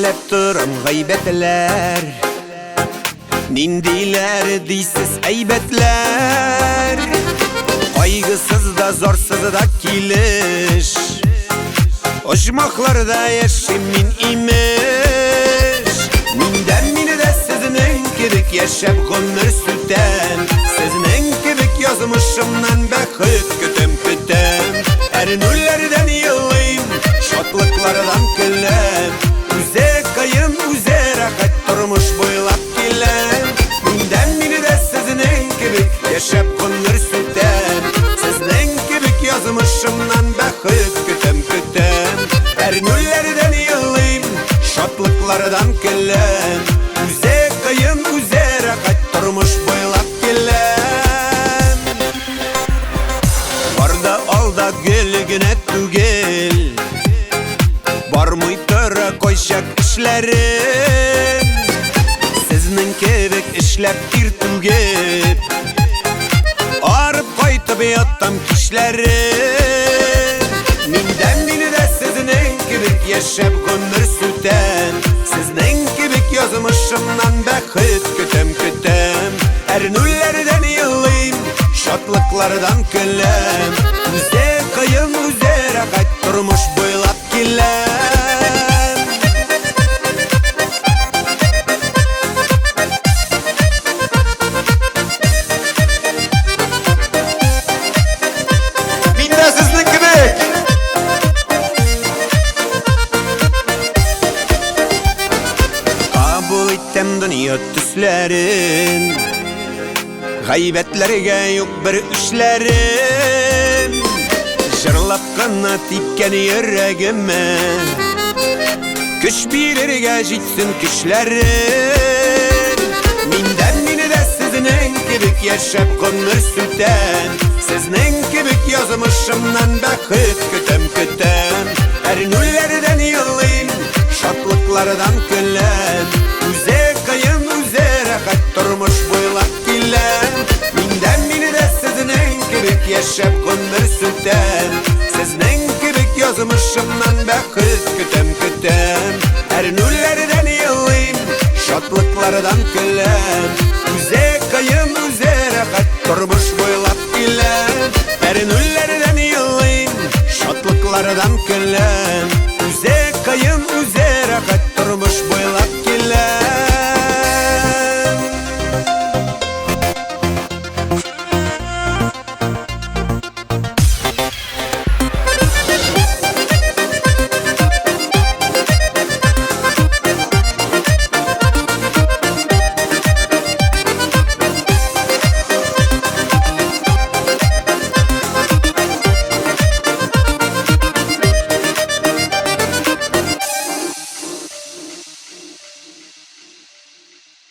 Gelip durum gaybetler, nindiler diysiz aybetler. Kaygısız da zorsuz da kiliş, oşmaklarda yaşamın imiş. Minden mini de sizin kibik yaşap gönür süten, sizin kibik yazmışımdan bakıp kütüm kütüm. Ernüllerden yıllayım, şotlıklardan külüm. Üze kayın, üze rahat durmuş boylap kilem. Minden mini de sizin kibik yaşap gönür süten, sizin kibik yazmışımdan bakıp kütüm kütüm. Ernüllerden yıllayım, şotlıklardan külüm. Üze kayın, üze rahat durmuş boylap kilem. Varda alda gülgüne tügel, barmıytır koyşak işlerim. Siznin kebek işlep bir tügep, arıp koytup yattam kişlerim. Minden mini de sizin kebek yaşap gönür süten, sizin kebek yazmışımdan bakıp kütüm kütüm. Ernüllerden yıllayım, şotlıklardan külüm. Üze kayın, üze rahat durmuş boylap kilem. Minden sizin kibik. Kabul ettim dünya tüslerin, gaybetlerge yok bir işlerim. Jırlap kana tipken yüreğime, küş bilirge jitsin küşlerim. Minden mini de sizin kibik yaşap gönür süten, sizin kibik yazmışımdan bakıp kütüm kütüm. Ernüllerden yıllayım, şotlıklardan külüm. Üze kayın, üze rahat durmuş boylap kilem. Minden mini de sizin kibik yaşap gönür süten, sizin kibik yazmışımdan bakıp kütüm kütüm. Ernüllerden yıllayım, şotlıklardan külüm. Üze kayın, üze rahat durmuş boylap kilem. Ernüllerden yıllayım, şotlıklardan külüm.